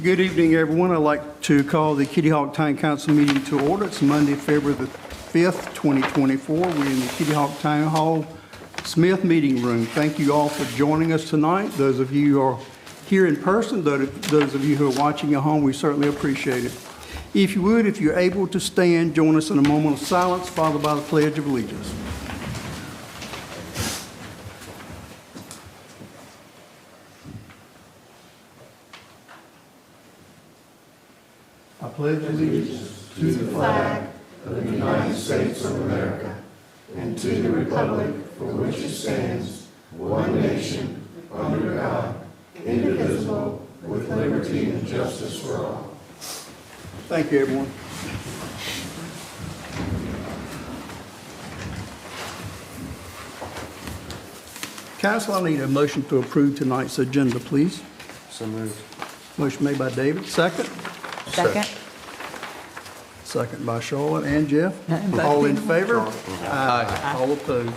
Good evening, everyone. I'd like to call the Kitty Hawk Town Council meeting to order. It's Monday, February the 5th, 2024. We're in the Kitty Hawk Town Hall Smith Meeting Room. Thank you all for joining us tonight. Those of you who are here in person, those of you who are watching at home, we certainly appreciate it. If you would, if you're able to stand, join us in a moment of silence, followed by the Pledge of Allegiance. I pledge allegiance to the flag of the United States of America and to the republic for which it stands, one nation, under God, indivisible, with liberty and justice for all. Thank you, everyone. Council, I need a motion to approve tonight's agenda, please. So moved. Motion made by David. Second? Second. Second by Charlotte and Jeff. All in favor? Aye. All opposed?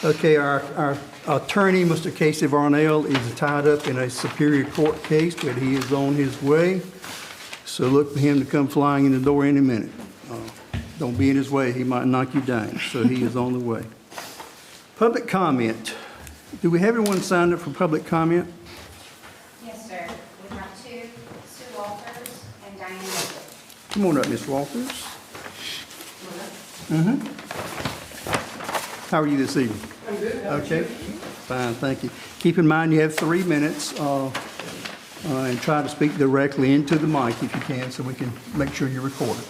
Okay, our attorney, Mr. Casey Varnell, is tied up in a Superior Court case, but he is on his way. So look for him to come flying in the door any minute. Don't be in his way. He might knock you down. So he is on the way. Public comment. Do we have everyone signed up for public comment? Yes, sir. We have two, Sue Walters and Diane Wilson. Come on up, Ms. Walters. How are you this evening? I'm good. How Okay. Fine, thank you. Keep in mind you have 3 minutes and try to speak directly into the mic if you can so we can make sure you're recorded.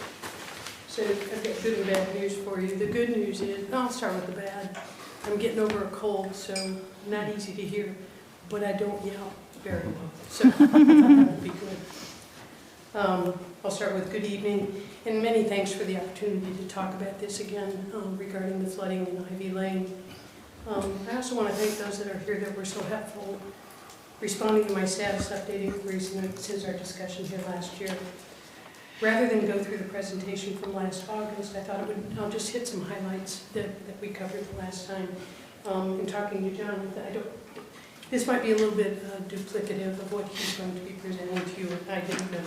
So I've got good and bad news for you. The good news is, I'll start with the bad. I'm getting over a cold, so not easy to hear, but I don't yell very well, so that'll be good. I'll start with good evening, and many thanks for the opportunity to talk about this again regarding the flooding in Ivy Lane. I also want to thank those that are here that were so helpful responding to my status updating since our discussion here last year. Rather than go through the presentation from last August, I thought I'll just hit some highlights that we covered the last time. In talking to John, this might be a little bit duplicative of what he's going to be presenting to you. I didn't know.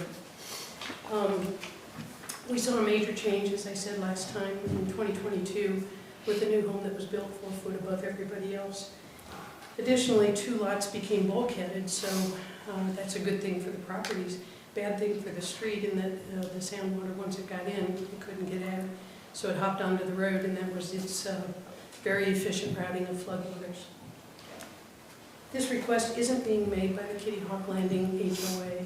We saw a major change, as I said last time, in 2022 with the new home that was built 4 foot above everybody else. Additionally, 2 lots became bulkheaded, so that's a good thing for the properties. Bad thing for the street in that the sand water, once it got in, it couldn't get out. So it hopped onto the road, and that was its very efficient routing of floodwaters. This request isn't being made by the Kitty Hawk Landing HOA.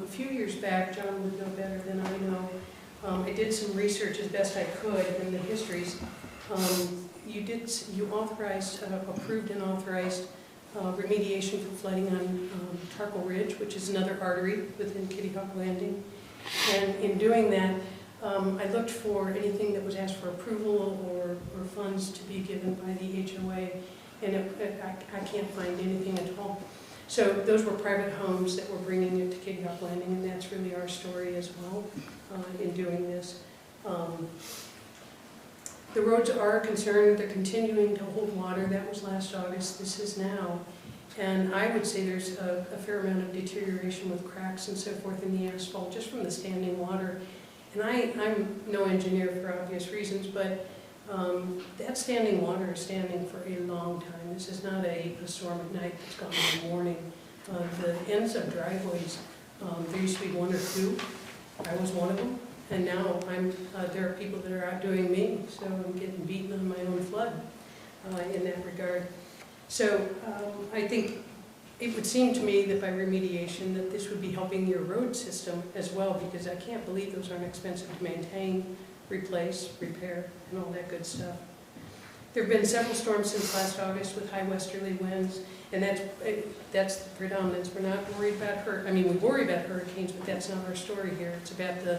A few years back, John would know better than I know, I did some research as best I could in the histories. You authorized, approved and authorized remediation for flooding on Tarkle Ridge, which is another artery within Kitty Hawk Landing. And in doing that, I looked for anything that was asked for approval or funds to be given by the HOA, and I can't find anything at all. So those were private homes that were bringing it to Kitty Hawk Landing, and that's really our story as well in doing this. The roads are concerned. They're continuing to hold water. That was last August. This is now. And I would say there's a fair amount of deterioration with cracks and so forth in the asphalt just from the standing water. And I'm no engineer for obvious reasons, but that standing water is standing for a long time. This is not a storm at night that's gone in the morning. The ends of driveways, there used to be 1 or 2. I was one of them. And now there are people that are outdoing me, so I'm getting beaten on my own flood in that regard. So I think it would seem to me that by remediation that this would be helping your road system as well, because I can't believe those aren't expensive to maintain, replace, repair, and all that good stuff. There have been several storms since last August with high westerly winds, and that's the predominance. We're not worried about we worry about hurricanes, but that's not our story here. It's about the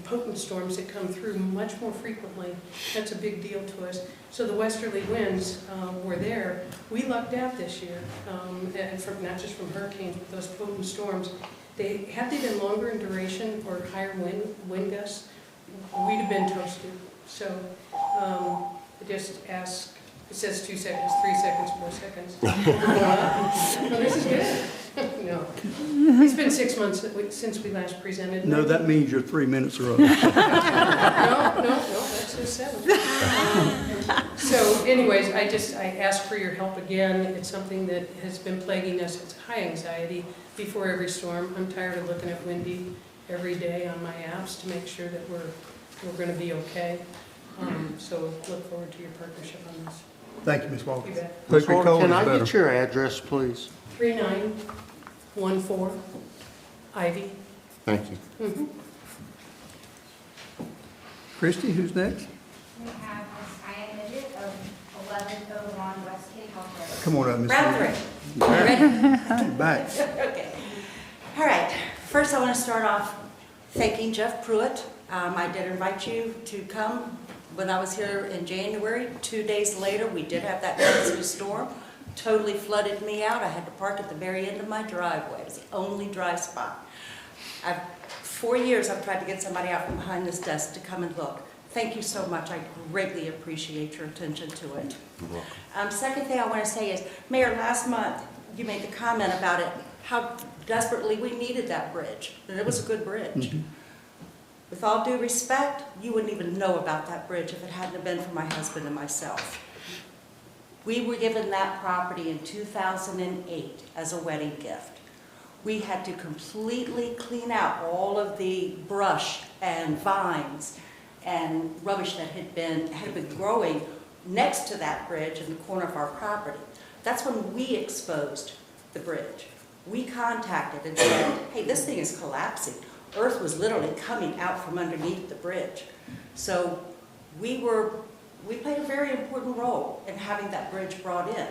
potent storms that come through much more frequently. That's a big deal to us. So the westerly winds were there. We lucked out this year, and not just from hurricanes, but those potent storms. Had they been longer in duration or higher wind gusts, we'd have been toasted. So I just ask, it says 2 seconds, 3 seconds, 4 seconds. No, this is good. No. It's been 6 months since we last presented. No, that means your 3 minutes are up. No, that's just 7. So anyways, I ask for your help again. It's something that has been plaguing us. It's high anxiety before every storm. I'm tired of looking at Windy every day on my apps to make sure that we're going to be okay. So look forward to your partnership on this. Thank you, Ms. Walker. You bet. Hope your cold Can is I better. get your address, please? 3914 Ivy. Thank you. Mhm. Christie, who's next? We have Ms. Diane Midget of 1101 West Kittyhawk Road. Come on up, Ms. Round Midget. 3. Ready? Back. Okay. All right. First, I want to start off thanking Jeff Pruitt. I did invite you to come when I was here in January. 2 days later, we did have that massive storm. Totally flooded me out. I had to park at the very end of my driveway. It was the only dry spot. 4 years I've tried to get somebody out from behind this desk to come and look. Thank you so much. I greatly appreciate your attention to it. Second thing I want to say is, Mayor, last month you made the comment about it, how desperately we needed that bridge, and it was a good bridge. With all due respect, you wouldn't even know about that bridge if it hadn't been for my husband and myself. We were given that property in 2008 as a wedding gift. We had to completely clean out all of the brush and vines and rubbish that had been growing next to that bridge in the corner of our property. That's when we exposed the bridge. We contacted and said, hey, this thing is collapsing. Earth was literally coming out from underneath the bridge. So we played a very important role in having that bridge brought in.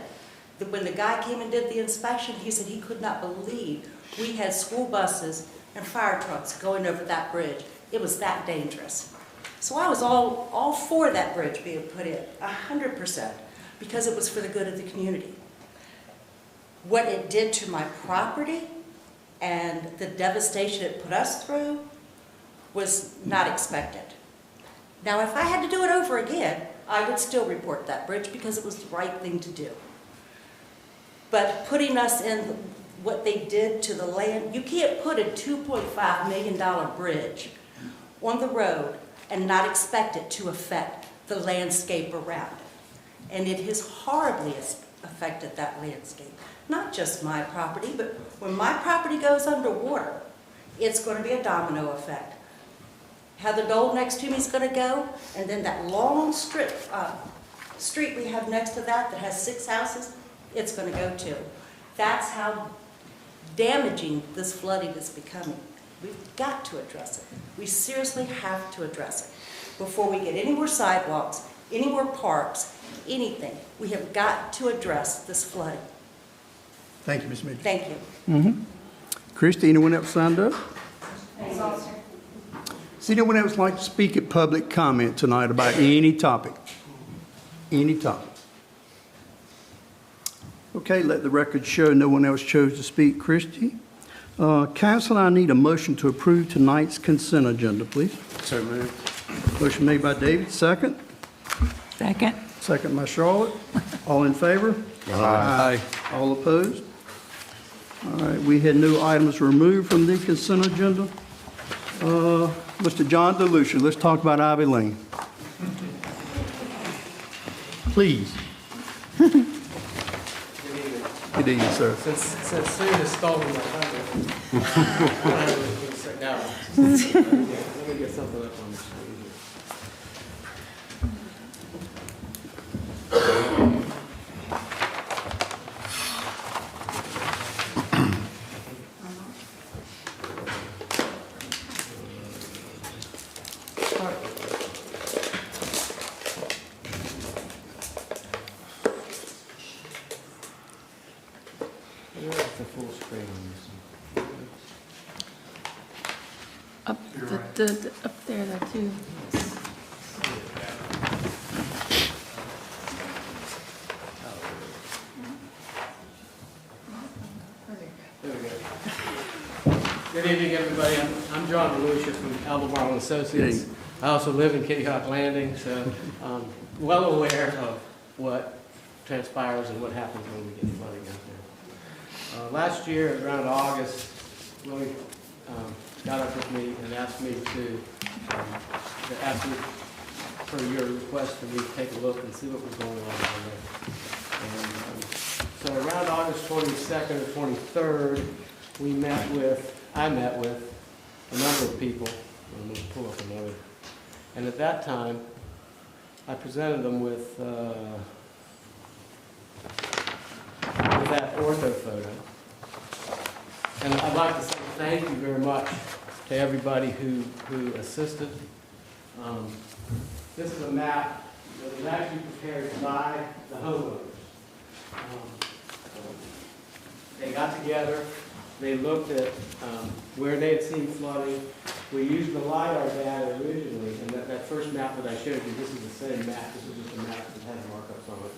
When the guy came and did the inspection, he said he could not believe we had school buses and fire trucks going over that bridge. It was that dangerous. So I was all for that bridge being put in, 100%, because it was for the good of the community. What it did to my property and the devastation it put us through was not expected. Now, if I had to do it over again, I would still report that bridge because it was the right thing to do. But putting us in what they did to the land, you can't put a $2.5 million bridge on the road and not expect it to affect the landscape around it. And it has horribly affected that landscape. Not just my property, but when my property goes underwater, it's going to be a domino effect. Heather Dole next to me is going to go, and then that long street we have next to that has 6 houses, it's going to go too. That's how damaging this flooding is becoming. We've got to address it. We seriously have to address it. Before we get any more sidewalks, any more parks, anything, we have got to address this flooding. Thank you, Ms. Midget. Thank you. Christie, anyone else signed up? Ms. Alter. Does anyone else like to speak at public comment tonight about any topic? Any topic? Okay, let the record show no one else chose to speak. Christie. Council, I need a motion to approve tonight's consent agenda, please. So moved. Motion made by David, second. Second. Second by Charlotte. All in favor? Aye. All opposed? All right, we had no items removed from the consent agenda. Mr. John DeLucia, let's talk about Ivy Lane. Please. Good evening, sir. Since Sue has stolen my thunder, I don't have anything to say now. Let me get something up on the screen here. Where's the full screen on this one? Up, up there, though, too. There we go. Good evening, everybody. I'm John DeLucia from Albemarle and Associates. I also live in Kitty Hawk Landing, so I'm well aware of what transpires and what happens when we get flooding out Last year, around August, Willie got up with me and asked me for your request for me to take a look and see what was going on down there. And so around August 22nd or 23rd, I met with a number of people. I'm going to pull up another. And at that time, I presented them with that ortho photo. And I'd like to say thank you very much to everybody who assisted. This is a map that was actually prepared by the homeowners. They got together, they looked at where they had seen flooding. We used the LiDAR data originally, and that first map that I showed you, this is the same map. This is just a map that has markups on it.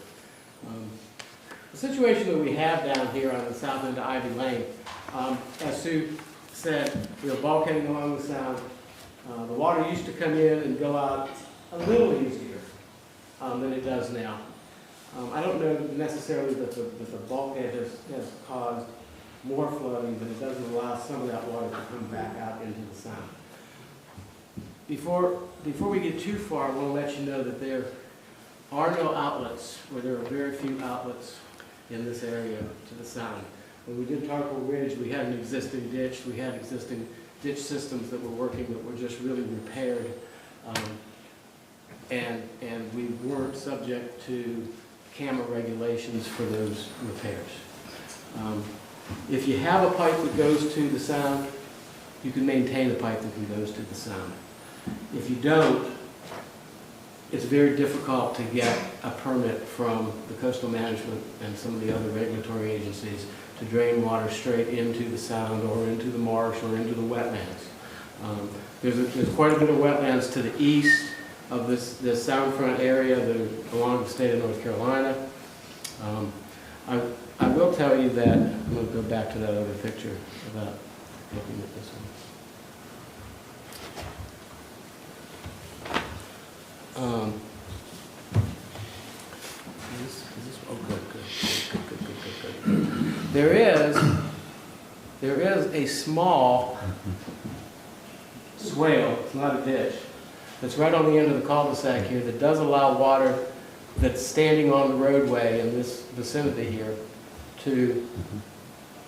The situation that we have down here on the south end of Ivy Lane, as Sue said, we are bulkheading along the sound. The water used to come in and go out a little easier than it does now. I don't know necessarily that the bulkhead has caused more flooding, but it doesn't allow some of that water to come back out into the sound. Before we get too far, I want to let you know that there are no outlets, or there are very few outlets in this area to the sound. When we did Tarkle Ridge, we had an existing ditch. We had existing ditch systems that were working that were just really repaired. And we weren't subject to camera regulations for those repairs. If you have a pipe that goes to the sound, you can maintain a pipe that goes to the sound. If you don't, it's very difficult to get a permit from the coastal management and some of the other regulatory agencies to drain water straight into the sound or into the marsh or into the wetlands. There's quite a bit of wetlands to the east of this sound front area that belong to the state of North Carolina. I will tell you that, I'm going to go back to that other picture about looking at this one. There is a small swale, it's not a ditch, that's right on the end of the cul-de-sac here that does allow water that's standing on the roadway in this vicinity here to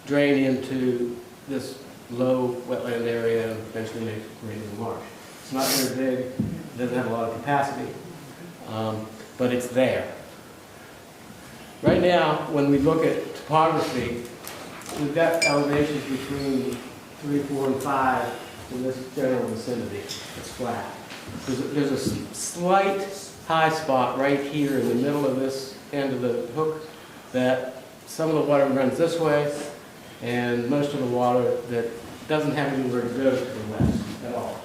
drain into this low wetland area and eventually make it into the marsh. It's not very big, it doesn't have a lot of capacity, but it's there. Right now, when we look at topography, we've got elevations between 3, 4, and 5 in this general vicinity. It's flat. There's a slight high spot right here in the middle of this end of the hook that some of the water runs this way and most of the water that doesn't have anywhere to go to the west at all.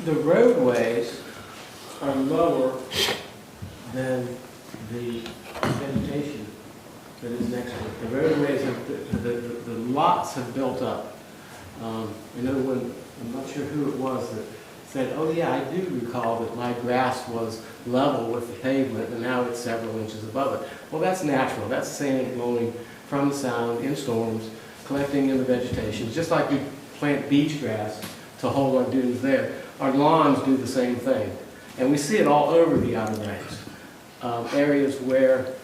The roadways are lower than the vegetation that is next to it. The roadways, the lots have built up. I know when, I'm not sure who it was that said, oh yeah, I do recall that my grass was level with the pavement and now it's several inches above it. Well, that's natural. That's sand blowing from the sound in storms, collecting in the vegetation, just like we plant beach grass to hold our dunes there. Our lawns do the same thing. And we see it all over the Outer Banks. Areas where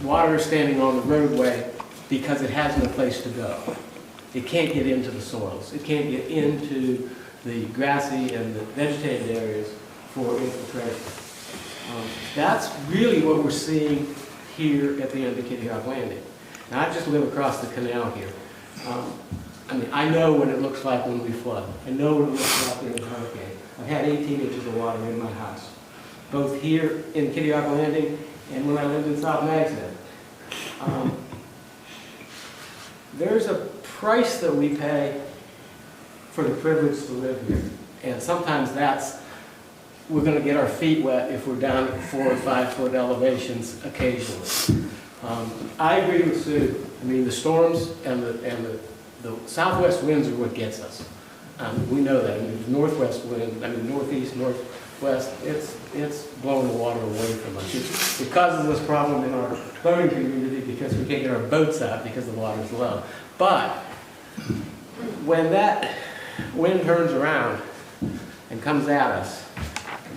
water is standing on the roadway because it has no place to go. It can't get into the soils. It can't get into the grassy and the vegetated areas for infiltration. That's really what we're seeing here at the end of Kitty Hawk Landing. Now, I just live across the canal here. I mean, I know what it looks like when we flood. I know what it looks like in a hurricane. I've had 18 inches of water in my house, both here in Kitty Hawk Landing and when I lived in South Mag's Head. There's a price that we pay for the privilege to live here. And sometimes we're going to get our feet wet if we're down at 4 or 5 foot elevations occasionally. I agree with Sue. I mean, the storms and the southwest winds are what gets us. We know that. I mean, northwest wind, I mean, northeast, West, it's blowing the water away from us. It causes us problem in our boating community because we can't get our boats out because the water's low. But when that wind turns around and comes at us,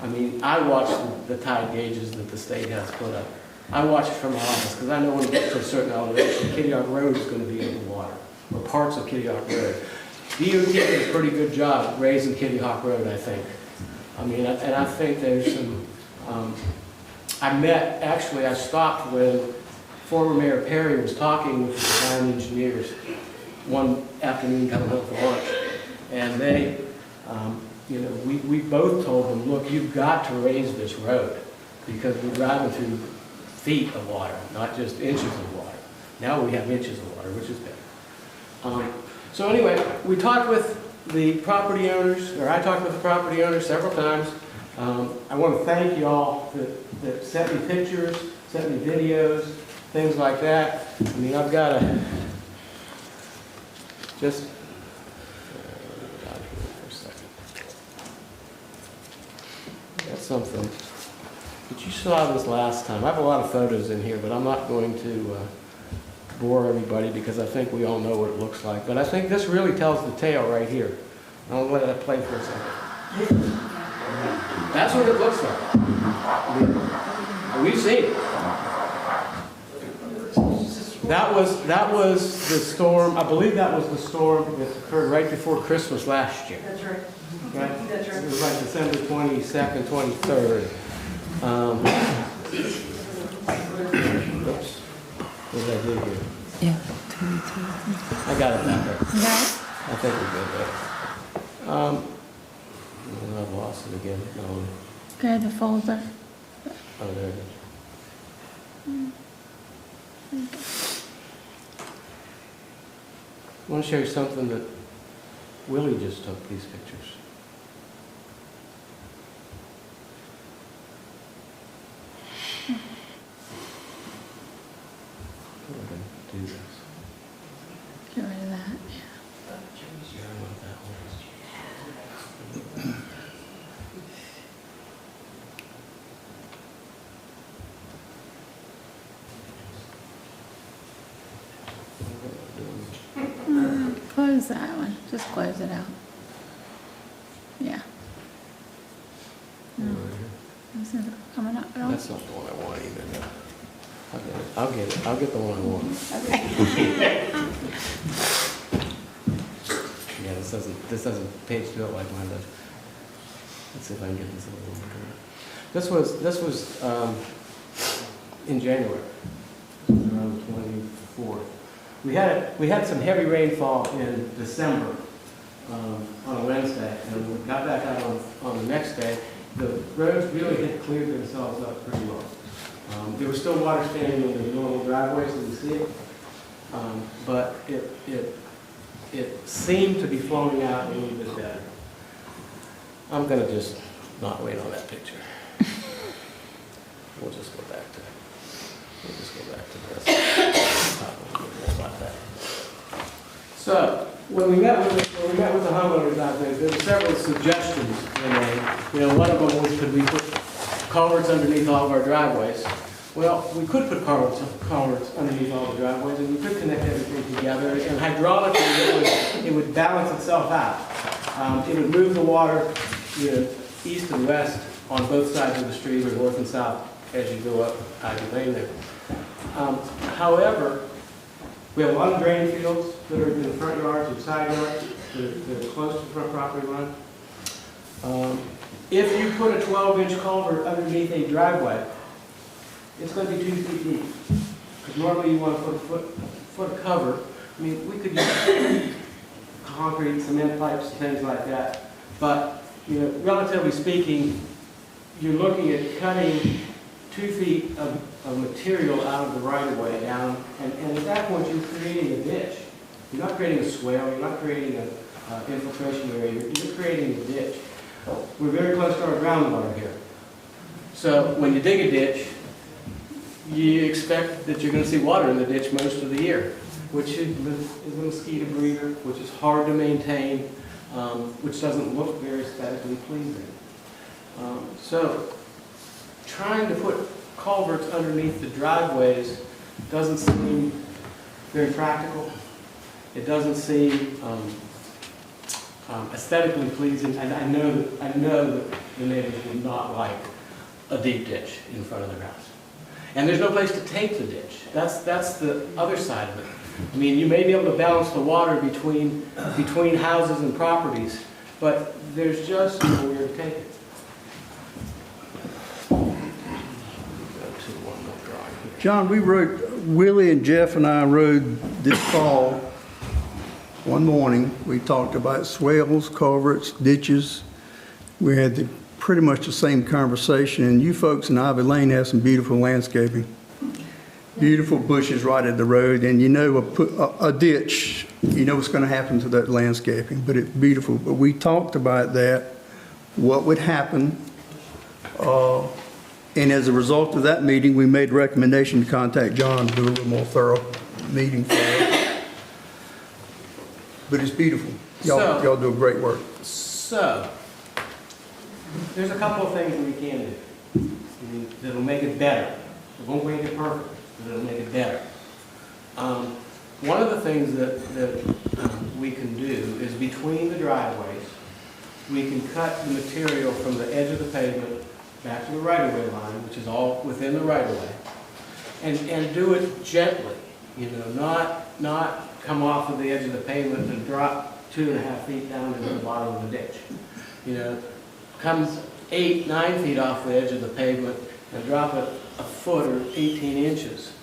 I mean, I watch the tide gauges that the state has put up. I watch it from my office because I know when it gets to a certain elevation, Kitty Hawk Road is going to be in the water, or parts of Kitty Hawk Road. DOT did a pretty good job raising Kitty Hawk Road, I think. I mean, and I think there's some, I stopped when former Mayor Perry was talking with the design engineers one afternoon coming home for lunch. And they, you know, we both told them, look, you've got to raise this road because we're driving through feet of water, not just inches of water. Now we have inches of water, which is better. So anyway, we talked with the property owners, or I talked with the property owners several times. I want to thank you all that sent me pictures, sent me videos, things like that. I mean, I've got a, just, out here for a second. That's something, but you saw this last time. I have a lot of photos in here, but I'm not going to bore everybody because I think we all know what it looks like. But I think this really tells the tale right here. I'll let that play for a second. That's what it looks like. I mean, we've seen it. That was the storm. I believe that was the storm that occurred right before Christmas last year. That's right. Right? That's right. It was like December 22nd, 23rd. Oops. What did I do here? Yeah. I got it back there. No. I think we're good there. I've lost it again. No. Okay, the folder. Oh, there it is. I want to show you something that Willie just took these pictures. How am I going to do this? Get rid of that. I don't know what that was. Close that one. Just close it out. Yeah. No, this isn't coming up at all. That's not the one I want either. I'll get it. I'll get the one I want. Okay. Yeah, this doesn't page to it like mine does. Let's see if I can get this a little more. This was in January, around the 24th. We had some heavy rainfall in December on a Wednesday, and when we got back out on the next day, the roads really had cleared themselves up pretty well. There was still water standing in the normal driveways as you see it, but it seemed to be flowing out a little bit better. I'm going to just not wait on that picture. We'll just go back to this. Talk a little bit more about that. So when we met with the homeowners out there were several suggestions they made. You know, one of them was, could we put culverts underneath all of our driveways? Well, we could put culverts underneath all the driveways, and we could connect everything together. And hydraulically, it would balance itself out. It would move the water, you know, east and west on both sides of the street, or north and south as you go up Ivy Lane there. However, we have a lot of drain fields that are in the front yards and side yards that are close to the front property line. If you put a 12-inch culvert underneath a driveway, it's going to be 2 feet deep. Because normally you want to put a foot of cover. I mean, we could use concrete, cement pipes, things like that. But, you know, relatively speaking, you're looking at cutting 2 feet of material out of the right-of-way down, and at that point you're creating a ditch. You're not creating a swale, you're not creating an infiltration area, you're creating a ditch. We're very close to our groundwater here. So when you dig a ditch, you expect that you're going to see water in the ditch most of the year, which is a mosquito breeder, which is hard to maintain, which doesn't look very aesthetically pleasing. So trying to put culverts underneath the driveways doesn't seem very practical. It doesn't seem aesthetically pleasing, and I know that the neighbors would not like a deep ditch in front of their house. And there's no place to take the ditch. That's the other side of it. I mean, you may be able to balance the water between houses and properties, but there's just nowhere to take it. John, Willie and Jeff and I rode this fall, one morning. We talked about swales, culverts, ditches. We had pretty much the same conversation, and you folks in Ivy Lane have some beautiful landscaping. Beautiful bushes right at the road, and you know a ditch, you know what's going to happen to that landscaping, but it's beautiful. But we talked about that, what would happen, and as a result of that meeting, we made a recommendation to contact John to do a little more thorough meeting for us. But it's beautiful. Y'all do great work. So, there's a couple of things that we can do. I mean, that'll make it better. It won't make it perfect, but it'll make it better. One of the things that we can do is between the driveways, we can cut the material from the edge of the pavement back to the right-of-way line, which is all within the right-of-way, and do it gently, you know, not come off of the edge of the pavement and drop 2.5 feet down into the bottom of the ditch. You know, come 8-9 feet off the edge of the pavement and drop it a foot or 18 inches.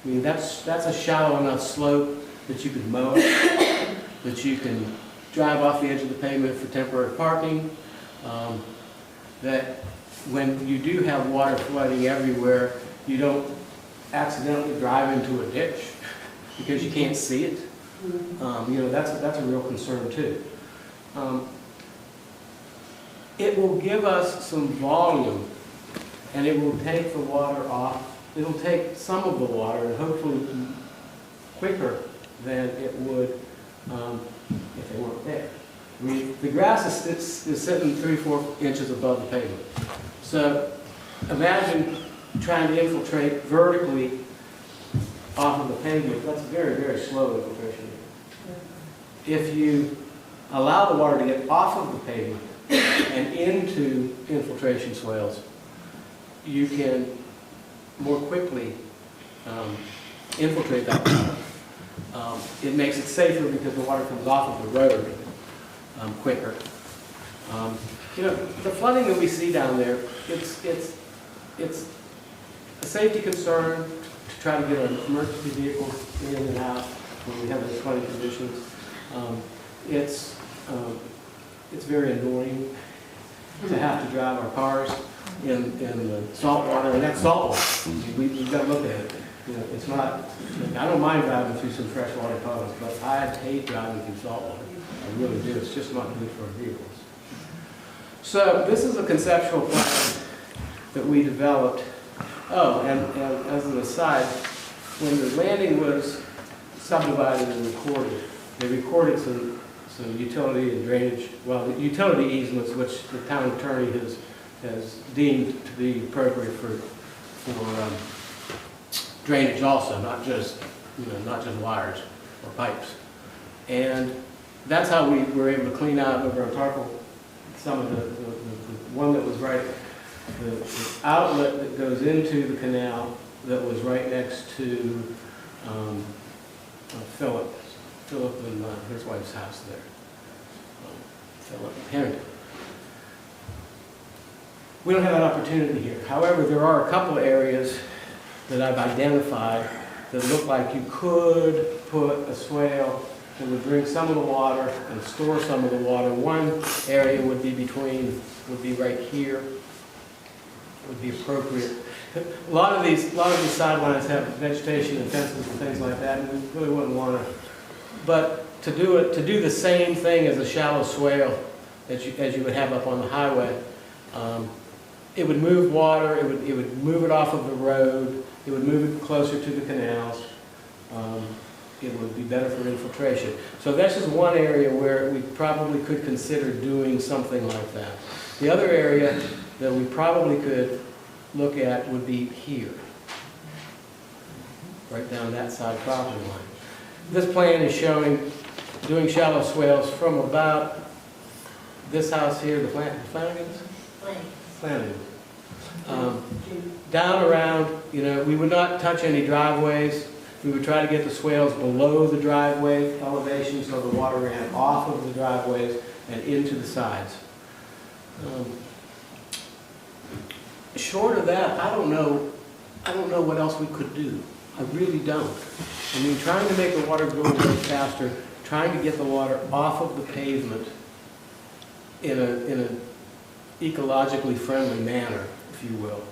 I mean, that's a shallow enough slope that you can mow, that you can drive off the edge of the pavement for temporary parking, that when you do have water flooding everywhere, you don't accidentally drive into a ditch because you can't see it. You know, that's a real concern too. It will give us some volume, and it will take the water off. It'll take some of the water, and hopefully quicker than it would if they weren't there. I mean, the grass is sitting 3-4 inches above the pavement. So imagine trying to infiltrate vertically off of the pavement. That's very, very slow infiltration. If you allow the water to get off of the pavement and into infiltration swales, you can more quickly infiltrate that water. It makes it safer because the water comes off of the road quicker. You know, the flooding that we see down there, it's a safety concern to try to get our emergency vehicles in and out when we have those flooding conditions. It's very annoying to have to drive our cars in the salt water, and that's salt water. We've got to look at it. You know, it's not, I don't mind driving through some freshwater tunnels, but I hate driving through salt water. I really do. It's just not good for our vehicles. So this is a conceptual plan that we developed. Oh, and as an aside, when the landing was subdivided and recorded, they recorded some utility and drainage, well, the utility easements, which the town attorney has deemed to be appropriate for drainage also, not just wires or pipes. And that's how we were able to clean out over on Tarple some of the one that was right, the outlet that goes into the canal that was right next to Philip and his wife's house there. Philip Harrington. We don't have that opportunity here. However, there are a couple of areas that I've identified that look like you could put a swale that would bring some of the water and store some of the water. One area would be right here, would be appropriate. A lot of these sidelines have vegetation and fences and things like that, and we really wouldn't want to. But to do the same thing as a shallow swale as you would have up on the highway, it would move water. It would move it off of the road. It would move it closer to the canals. It would be better for infiltration. So that's just one area where we probably could consider doing something like that. The other area that we probably could look at would be here, right down that side property line. This plan is showing doing shallow swales from about this house here, the Flanagans? Flanagan. Down around, you know, we would not touch any driveways. We would try to get the swales below the driveway elevation so the water ran off of the driveways and into the sides. Short of that, I don't know what else we could do. I really don't. I mean, trying to make the water go away faster, trying to get the water off of the pavement in an ecologically friendly manner, if you will,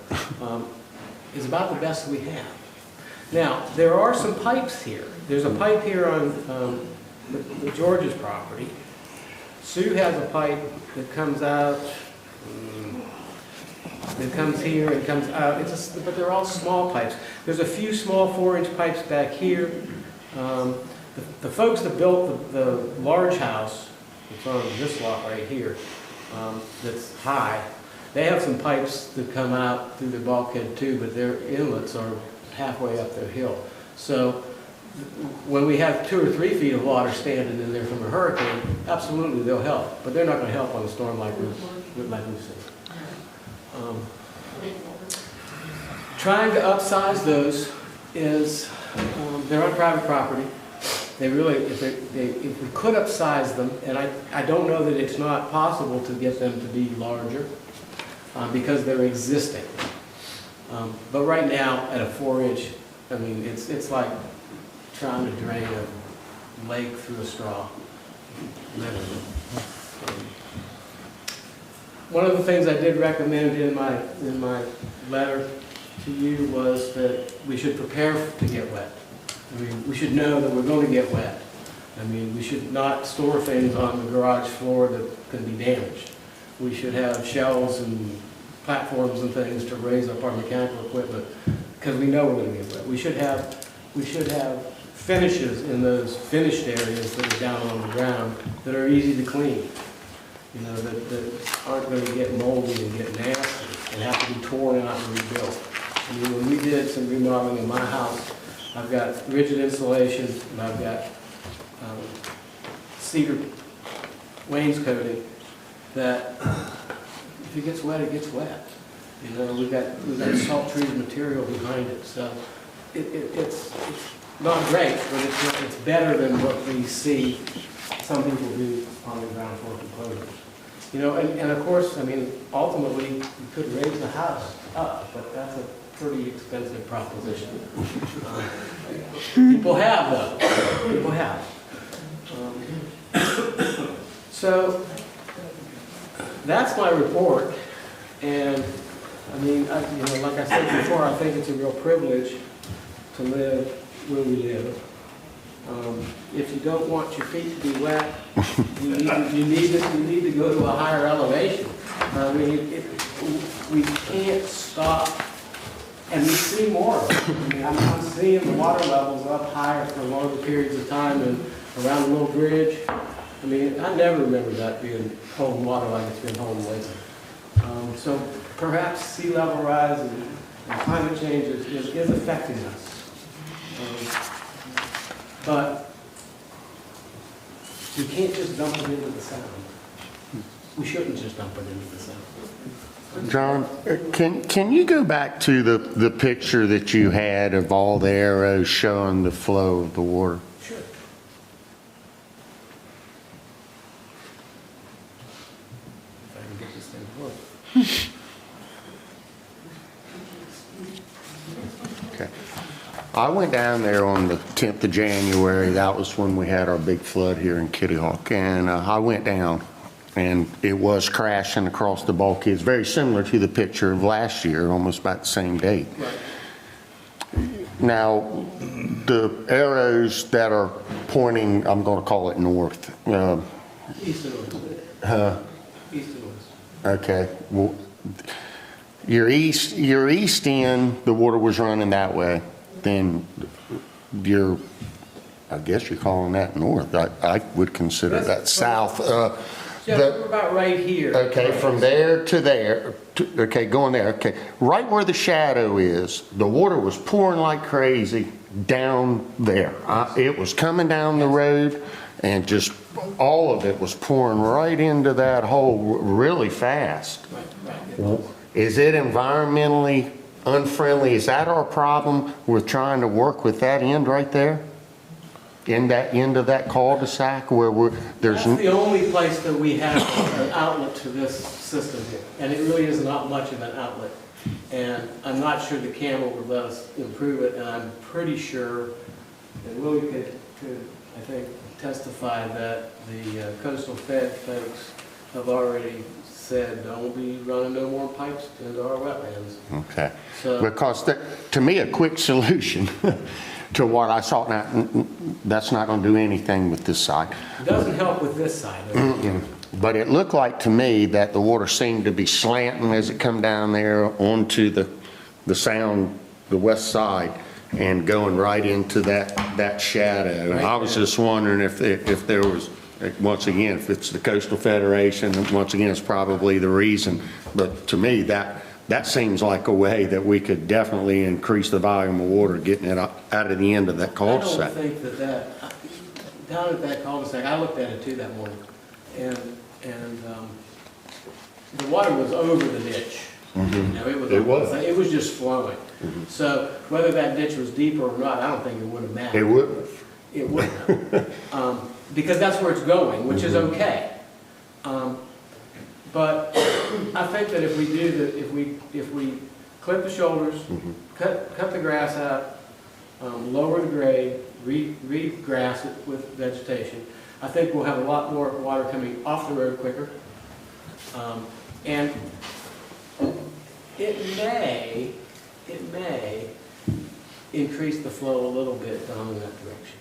is about the best we have. Now, there are some pipes here. There's a pipe here on the George's property. Sue has a pipe that comes out, that comes here and comes out, but they're all small pipes. There's a few small 4-inch pipes back here. The folks that built the large house, that's on this lot right here, that's high, they have some pipes that come out through the bulkhead too, but their inlets are halfway up their hill. So when we have 2 or 3 feet of water standing in there from a hurricane, absolutely they'll help, but they're not going to help on a storm like we've seen. Trying to upsize those is, they're on private property. They really, if we could upsize them, and I don't know that it's not possible to get them to be larger because they're existing. But right now, at a 4-inch, I mean, it's like trying to drain a lake through a straw. One of the things I did recommend in my letter to you was that we should prepare to get wet. I mean, we should know that we're going to get wet. I mean, we should not store things on the garage floor that can be damaged. We should have shelves and platforms and things to raise up our mechanical equipment because we know we're going to get wet. We should have finishes in those finished areas that are down on the ground that are easy to clean. You know, that aren't going to get moldy and get nasty and have to be torn out and rebuilt. I mean, when we did some remodeling in my house, I've got rigid insulation and I've got cedar wainscoting that if it gets wet, it gets wet. You know, we've got salt treated material behind it, so it's not great, but it's better than what we see some people do on the ground floor components. You know, and of course, I mean, ultimately, you could raise the house up, but that's a pretty expensive proposition. People have, though. People have. So, that's my report. And, I mean, you know, like I said before, I think it's a real privilege to live where we live. If you don't want your feet to be wet, you need to go to a higher elevation. I mean, we can't stop, and we see more of it. I mean, I'm seeing the water levels up higher for longer periods of time and around the little bridge. I mean, I never remember that being holding water like it's been holding lately. So perhaps sea level rise and climate change is affecting us. But we can't just dump it into the sound. We shouldn't just dump it into the sound. John, can you go back to the picture that you had of all the arrows showing the flow of the water? Sure. If I can get this thing to work. Okay. I went down there on the 10th of January. That was when we had our big flood here in Kitty Hawk. And I went down, and it was crashing across the bulkheads, very similar to the picture of last year, almost about the same date. Right. Now, the arrows that are pointing, I'm going to call it north. East and west. East and west. Okay. Well, your east end, the water was running that way. Then I guess you're calling that north. I would consider that south. Yeah, we're about right here. Okay, from there okay, going there, okay. Right where the shadow is, the water was pouring like crazy down there. It was coming down the road and just all of it was pouring right into that hole really fast. Right. Is it environmentally unfriendly? Is that our problem? We're trying to work with that end right there? In that end of that cul-de-sac where there's... That's the only place that we have an outlet to this system here, and it really is not much of an outlet. And I'm not sure the camera would let us improve it, and I'm pretty sure, and Willie could I think, testify that the Coastal Fed folks have already said, don't be running no more pipes into our wetlands. Okay. So- Because to me, a quick solution to what I saw, now, that's not going to do anything with this side. It doesn't help with this side of it. But it looked like to me that the water seemed to be slanting as it come down there onto the west side and going right into that shadow. And I was just wondering if there was, once again, if it's the Coastal Federation, and once again, it's probably the reason. But to me, that seems like a way that we could definitely increase the volume of water getting it out of the end of that I cul-de-sac. don't think down at that cul-de-sac, I looked at it too that morning, and the water was over the ditch. You know, it was just flowing. So whether that ditch was deeper or not, I don't think it would have mattered. It wouldn't. It wouldn't have. Because that's where it's going, which is okay. But I think that if we do that, if we clip the shoulders, cut the grass out, lower the grade, re-grass it with vegetation, I think we'll have a lot more water coming off the road quicker. And it may increase the flow a little bit down in that direction.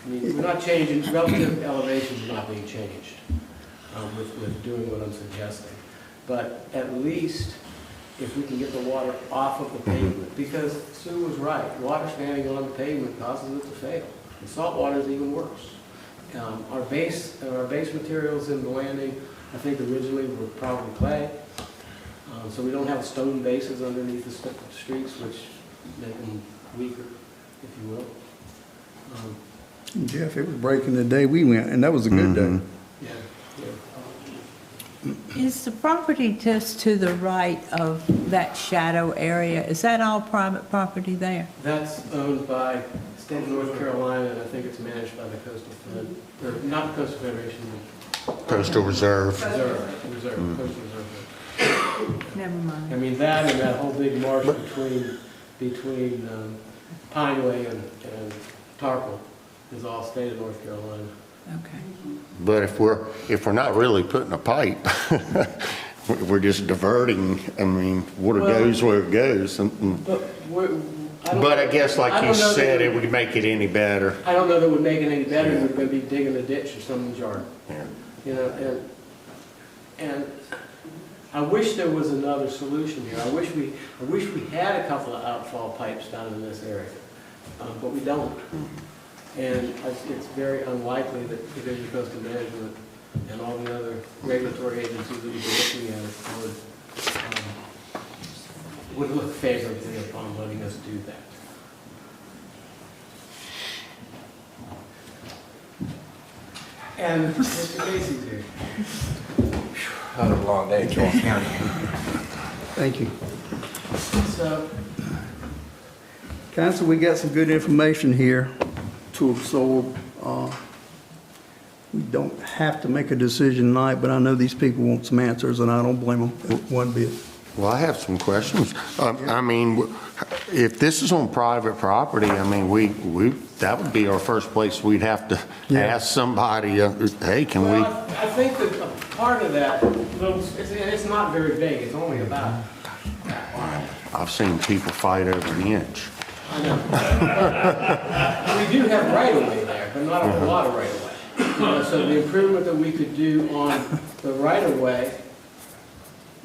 I mean, we're not changing, relative elevations are not being changed with doing what I'm suggesting. But at least if we can get the water off of the pavement, because Sue was right, water standing on the pavement causes it to fail. And salt water is even worse. Our base materials in the landing, I think originally were probably clay. So we don't have stone bases underneath the streets, which make them weaker, if you will. Jeff, it was breaking the day we went, and that was a good day. Yeah. Is the property just to the right of that shadow area, is that all private property there? That's owned by State of North Carolina, and I think it's managed by the Coastal Fed, or not the Coastal Federation, Coastal Reserve. Coastal Reserve. Never mind. I mean, that and that whole big marsh between Pineway and Tarple is all State of North Carolina. Okay. But if we're not really putting a pipe, we're just diverting. I mean, water goes where it goes. But I guess, like you said, it would make it any better. I don't know that it would make it any better. We're going to be digging a ditch or someone's yard. Yeah. You know, and I wish there was another solution here. I wish we had a couple of outfall pipes down in this area, but we don't. And it's very unlikely that Division of Coastal Management and all the other regulatory agencies that we've been looking at would look favorably upon letting us do that. And Mr. Casey's here. Had a long day in Joel County. Thank you. So, Council, we got some good information here so we don't have to make a decision tonight, but I know these people want some answers, and I don't blame them one bit. Well, I have some questions. I mean, if this is on private property, I mean, that would be our first place we'd have to ask somebody, hey, can we? well, I think that a part of that, it's not very big, it's only about. I've seen people fight over an inch. I know. We do have right-of-way there, but not a whole lot of right-of-way. You know, so the improvement that we could do on the right-of-way,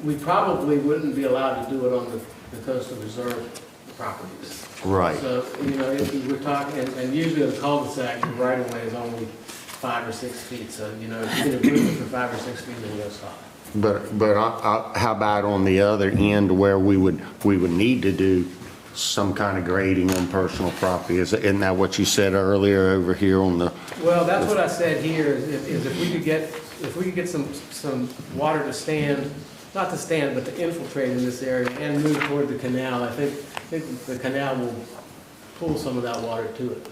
we probably wouldn't be allowed to do it on the Coastal Reserve properties. Right. So, you know, if we're talking, and usually the cul-de-sac, the right-of-way is only 5 or 6 feet, so, you know, if you can improve it for 5 or 6 feet, then you'll stop. But how about on the other end where we would need to do some kind of grading on personal property? Isn't that what you said earlier over here on the? Well, that's what I said here, is if we could get some water to stand, not to stand, but to infiltrate in this area and move toward the canal, I think the canal will pull some of that water to it.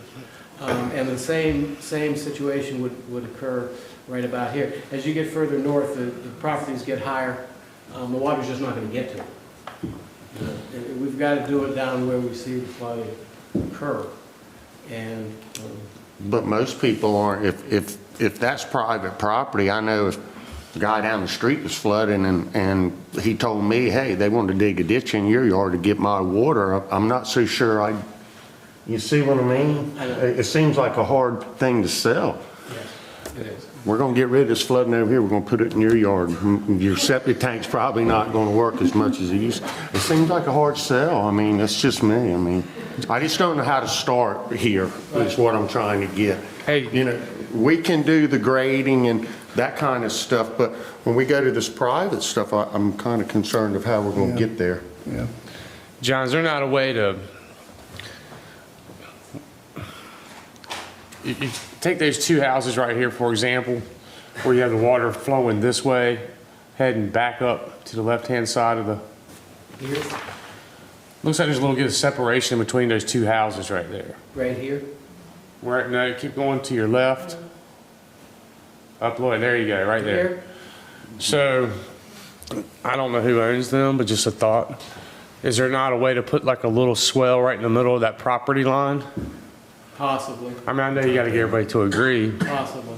And the same situation would occur right about here. As you get further north, the properties get higher, the water's just not gonna get to it. We've got to do it down where we see the flooding occur. And But most people aren't, if that's private property, I know if the guy down the street was flooding and he told me, hey, they wanted to dig a ditch in your yard to get my water, I'm not so sure you see what I mean? I know. It seems like a hard thing to sell. yes, it is. We're gonna get rid of this flooding over here, we're gonna put it in your yard. Your septic tank's probably not gonna work as much as it used. It seems like a hard sell. I mean, that's just me. I mean, I just don't know how to start here, is what I'm trying to get. Hey. You know, we can do the grading and that kind of stuff, but when we go to this private stuff, I'm kind of concerned of how we're gonna get there. Yeah. John, is there not a way to, you take those two houses right here, for example, where you have the water flowing this way, heading back up to the left-hand side of the, Here, looks like there's a little bit of separation between those two houses right there. right here. Right, no, keep going to your left. Up, Lloyd, there you go, right there. Here, So, I don't know who owns them, but just a thought. Is there not a way to put like a little swell right in the middle of that property line? possibly, I mean, I know you gotta get everybody to agree. possibly.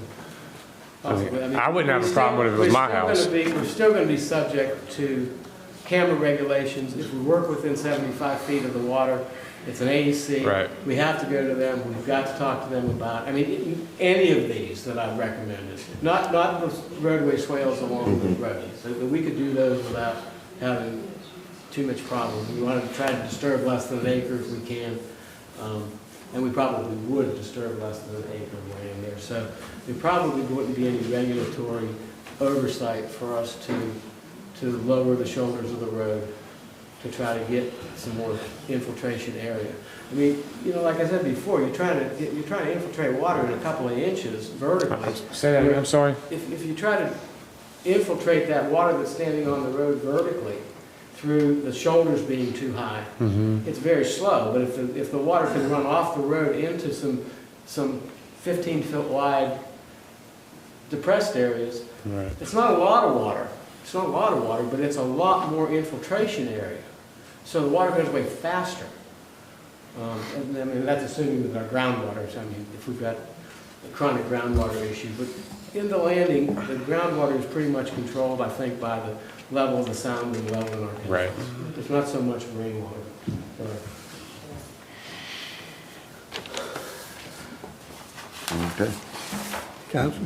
Possibly. I wouldn't have a problem with it if it was my house. We're still gonna be subject to camera regulations. If we work within 75 feet of the water, it's an AEC. Right. We have to go to them, we've got to talk to them about, I mean, any of these that I've recommended. Not the roadway swales along the road. So that we could do those without having too much problem. We want to try to disturb less than an acre if we can. And we probably would disturb less than an acre of land there. So there probably wouldn't be any regulatory oversight for us to lower the shoulders of the road to try to get some more infiltration area. I mean, you know, like I said before, you're trying to infiltrate water in a couple of inches vertically. Say that again, I'm sorry. If you try to infiltrate that water that's standing on the road vertically through the shoulders being too high, it's very slow. But if the water can run off the road into some 15-foot wide depressed areas, Right. it's not a lot of water. It's not a lot of water, but it's a lot more infiltration area. So the water goes away faster. And I mean, that's assuming with our groundwater. So, I mean, if we've got a chronic groundwater issue. But in the landing, the groundwater is pretty much controlled, I think, by the level of the sound and level in our tank. Right. It's not so much rainwater. Okay. Council?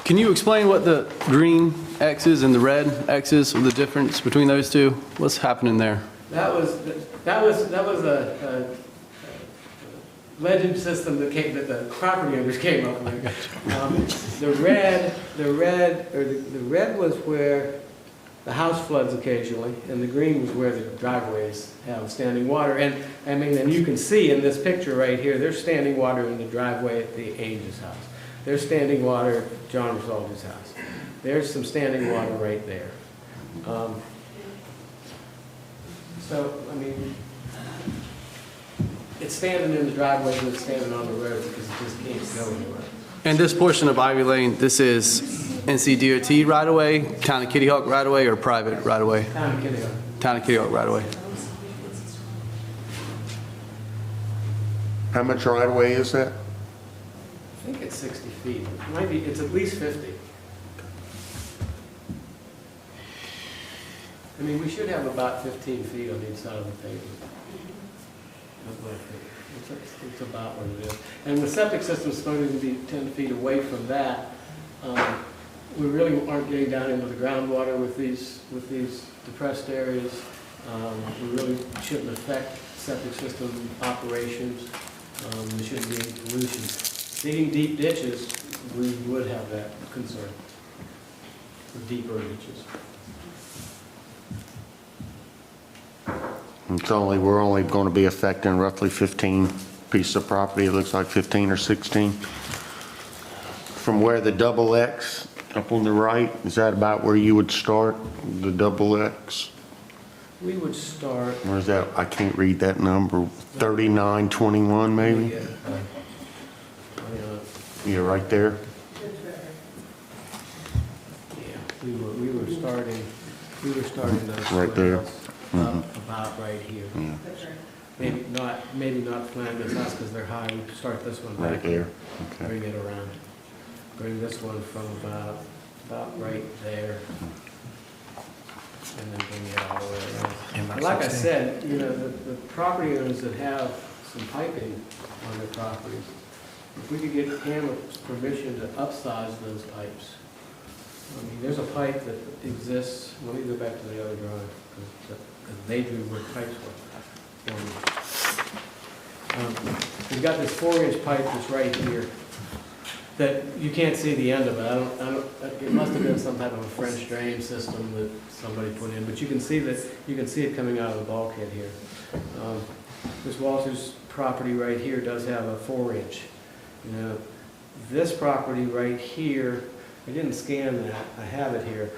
Can you explain what the green X is and the red X is, the difference between those two? What's happening there? That was a legend system that the property owners came up with. The red was where the house floods occasionally, and the green was where the driveways have standing water. And I mean, and you can see in this picture right here, there's standing water in the driveway at the Ages house. There's standing water at John Rosaldi's house. There's some standing water right there. So, I mean, it's standing in the driveway and it's standing on the road because it just can't go anywhere. And this portion of Ivy Lane, this is NCDOT right-of-way, Town of Kitty Hawk right-of-way, or private right-of-way? Town of Kitty Hawk. Town of Kitty Hawk right-of-way. How much right of way is that? I think it's 60 feet. It might be, it's at least 50. I mean, we should have about 15 feet on each side of the pavement. That's what I think. It's about what it is. And the septic system's supposed to be 10 feet away from that. We really aren't getting down into the groundwater with these depressed areas. We really shouldn't affect septic system operations. There shouldn't be any pollution. Digging deep ditches, we would have that concern. Deeper ditches. We're only going to be affecting roughly 15 pieces of property. It looks like 15 or 16. From where the double X up on the right, is that about where you would start, the double X? We would start. Where's that? I can't read that number. 3921 maybe? Yeah, right there. Yeah, we were starting those. Right there. About right here. Yeah. Maybe not plan this house because they're high. We start this one Right back there. here. Okay. Bring it around. Bring this one from about right there. And then bring it all the way around. Like I said, the property owners that have some piping on their properties, if we could get Hamlet's permission to upsize those pipes. I mean, there's a pipe that exists, let me go back to the other drawing, because they do where pipes were. We've got this 4-inch pipe that's right here, that you can't see the end of it. It must have been some type of a French drain system that somebody put in, but you can see it coming out of the bulkhead here. Ms. Walters' property right here does have a 4-inch. This property right here, I didn't scan that, I have it here.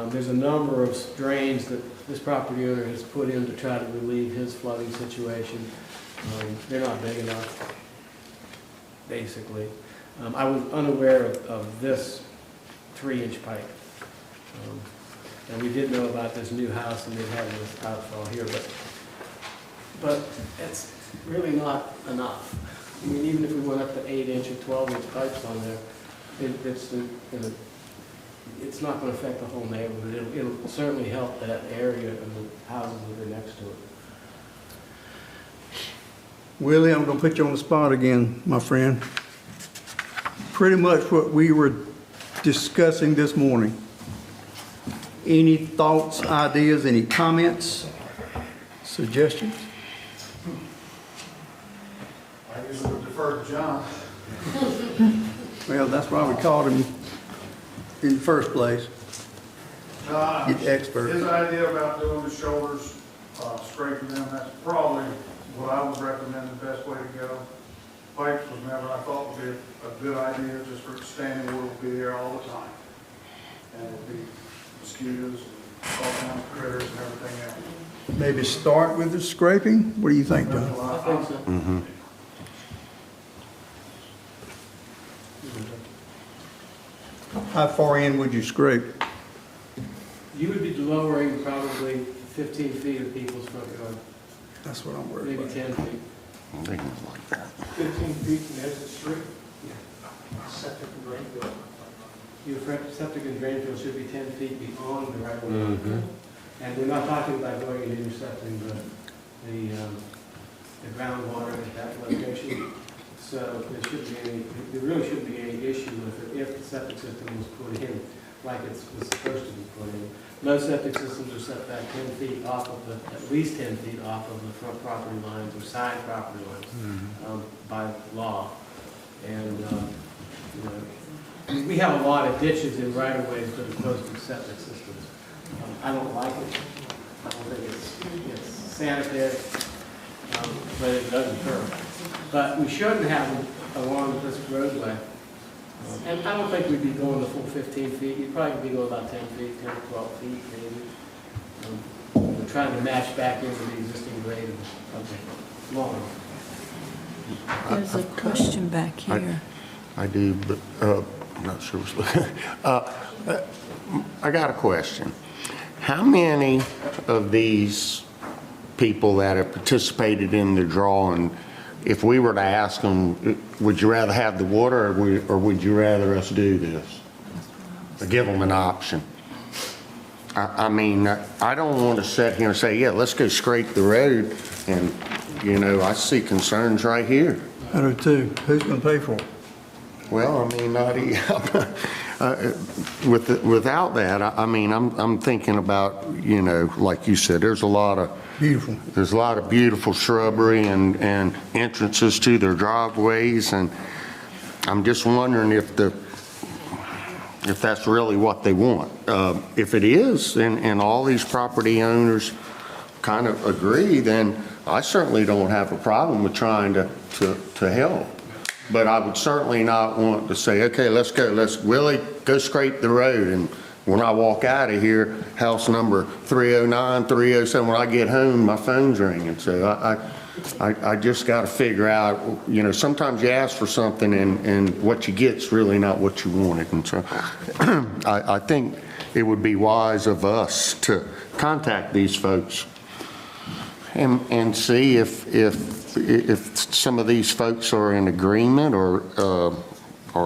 There's a number of drains that this property owner has put in to try to relieve his flooding situation. They're not big enough, basically. I was unaware of this 3-inch pipe. And we did know about this new house and they've had this outfall here, but it's really not enough. I mean, even if we went up to 8-inch or 12-inch pipes on there, it's not going to affect the whole neighborhood. It'll certainly help that area and the houses that are next to it. Willie, I'm going to put you on the spot again, my friend. Pretty much what we were discussing this morning. Any thoughts, ideas, any comments, suggestions? I usually would defer to John. Well, that's why we called him in the first place. Get the expert. His idea about doing the shoulders, scraping them, that's probably what I would recommend the best way to go. Pipes was never, I thought would be a good idea, just for standing where we'll be there all the time. And it'll be mosquitoes and all kinds of critters and everything else. Maybe start with the scraping? What do you think, John? I think so. Mm-hmm. How far in would you scrape? You would be lowering probably 15 feet of people's front yard, That's what I'm worried maybe about. 10 feet. I think it's like that. 15 feet and there's the street. Septic and drain field. Your septic and drain field should be 10 feet beyond the right of way. And we're not talking about going and intercepting the groundwater at that location. So there really shouldn't be any issue with it if the septic system was put in like it was supposed to be put in. Most septic systems are set back 10 feet off of at least 10 feet off of the front property lines or side property lines by law. And we have a lot of ditches in right-of-ways that are close to septic systems. I don't like it. I don't think it's sanitary, but it doesn't hurt. But we shouldn't have them along this roadway. And I don't think we'd be going the full 15 feet. You'd probably be going about 10 feet, 10 or 12 feet maybe. We're trying to match back into the existing grade of the lawn. There's a question back here. I do, but I'm not sure what's looking. I got a question. How many of these people that have participated in the drawing, if we were to ask them, would you rather have the water or would you rather us do this? Or give them an option? I mean, I don't want to sit here and say, yeah, let's go scrape the road. And, I see concerns right here. I do too. Who's going to pay for it? Well, I mean, without that, I mean, I'm thinking about, like you said, there's a lot of beautiful shrubbery and entrances to their driveways, and I'm just wondering if that's really what they want. If it is, and all these property owners kind of agree, then I certainly don't have a problem with trying to help. But I would certainly not want to say, okay, let's go, let's really go scrape the road. And when I walk out of here, house number 309, 307, when I get home, my phone's ringing. So I just got to figure out, you know, sometimes you ask for something and what you get's really not what you wanted. And so I think it would be wise of us to contact these folks and see if some of these folks are in agreement or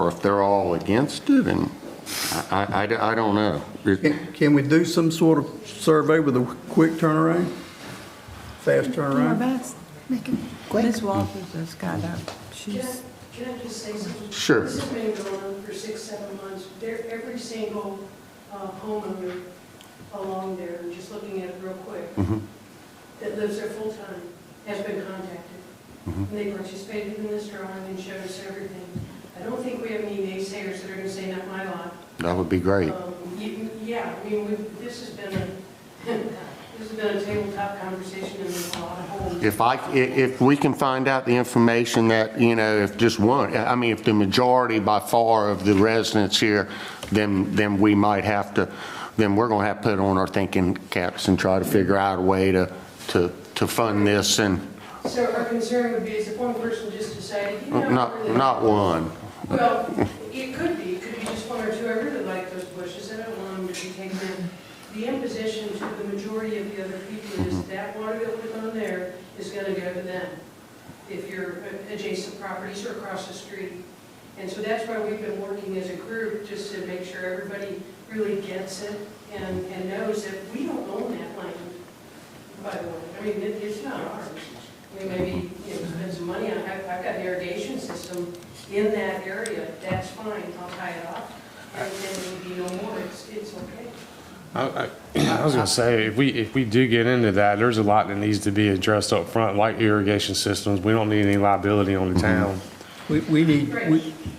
if they're all against it. And I don't know. Can we do some sort of survey with a quick turnaround? Fast Do our turnaround? best, make it quick. Ms. Walters has got a, she's, Can I just say something? Sure. This has been going on for 6-7 months. Every single homeowner along there, just looking at it real quick, that lives there full-time has been contacted. And they participated in this drawing and showed us everything. I don't think we have any naysayers that are going to say, not my lot. That would be great. Yeah, I mean, this has been a tabletop conversation in a lot of homes. If we can find out the information that, you know, if just one, I mean, if the majority by far of the residents here, then we might have to, then we're going to have to put on our thinking caps and try to figure out a way to fund this. And So our concern would be is if one person just decided, you know, not one. Well, it could be just one or two. I really like those bushes. I don't want them to be taken in. The imposition to the majority of the other people is that water that was on there is going to go to them if you're adjacent properties or across the street. And so that's why we've been working as a group just to make sure everybody really gets it and knows that we don't own that land, by the way. I mean, it's not ours. We maybe, you know, spend some money on it. I've got an irrigation system in that area. That's fine. I'll tie it off. And then maybe no more. It's okay. I was gonna say, if we do get into that, there's a lot that needs to be addressed up front, like irrigation systems. We don't need any liability on the town. We need,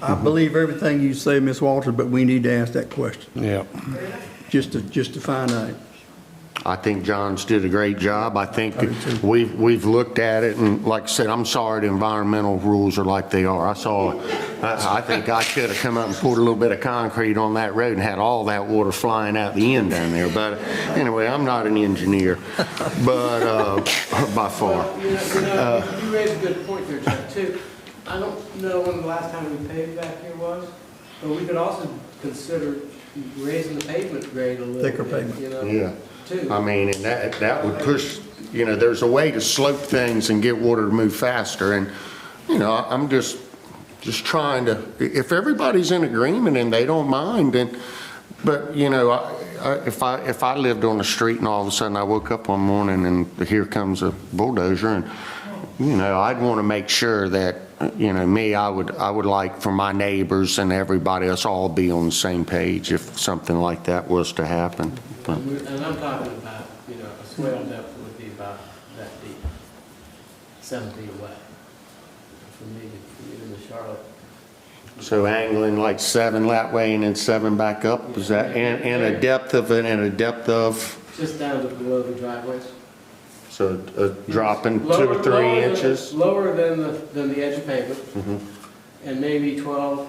I believe everything you say, Ms. Walters, but we need to ask that question, Yeah. just to find out. I think John's did a great job. I think we've looked at it, and like I said, I'm sorry the environmental rules are like they are. I think I should have come up and poured a little bit of concrete on that road and had all that water flying out the end down there. But anyway, I'm not an engineer, but by far. Well, you raised a good point there, Chuck, too. I don't know when the last time we paved back here was, but we could also consider raising the pavement grade a little bit. Thicker pavement. You know, Yeah. too. I mean, and that would push, you know, there's a way to slope things and get water to move faster. And, you know, I'm just trying to, if everybody's in agreement and they don't mind, then, but, you know, if I lived on the street and all of a sudden I woke up one morning and here comes a bulldozer and, you know, I'd want to make sure that, you know, I would like for my neighbors and everybody else all be on the same page if something like that was to happen. But, And I'm talking about, you know, a swale depth would be about that deep, 7 feet away from me to Charlotte. so angling like 7 that way and then 7 back up, is that, and a depth of it and a depth of, Just down to below the driveways. so dropping 2 Lower- or 3 lower than- inches? Lower than the edge of pavement, and maybe 12,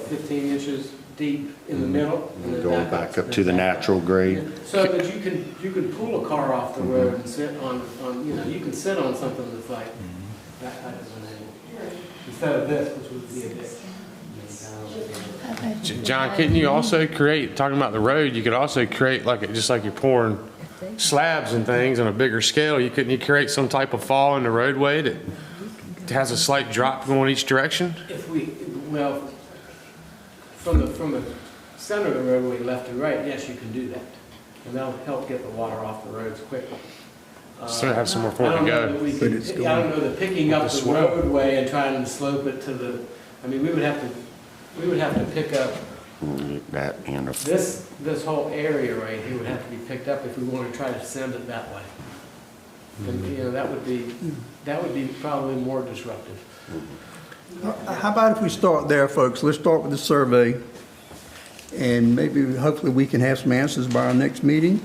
15 inches deep in the middle. And then Going back up to the natural grade. So that you can pull a car off the road and sit on, you know, you can sit on something that's like that type of an angle. Instead of this, which would be a bit. John, couldn't you also create, talking about the road, you could also create like, just like you're pouring slabs and things on a bigger scale, you create some type of fall in the roadway that has a slight drop going each direction? If we, well, from the center of the roadway, left and right, yes, you can do that. And that'll help get the water off the roads quickly. So have some more I point to don't know go. that we could, I don't know that picking up the roadway and trying to slope it to the, I mean, we would have to pick up That and a, this whole area right here would have to be picked up if we wanted to try to send it that way. And, you know, that would be probably more disruptive. How about if we start there, folks? Let's start with the survey, and maybe, hopefully, we can have some answers by our next meeting.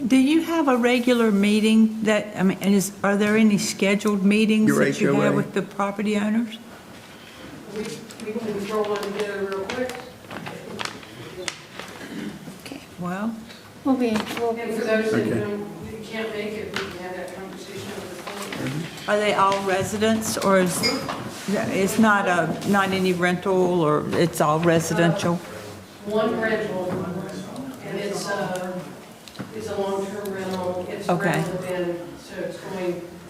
Do you have a regular meeting that, I mean, are there any scheduled meetings Your that you HOA? have with the property owners? We can throw one together real quick. Okay. Well, We'll be, And for those that, you can't make it, we can have that conversation over the phone. are they all residents, or is, it's not any rental, or it's all residential? One rental, and it's a long-term rental. It's Okay. relevant, so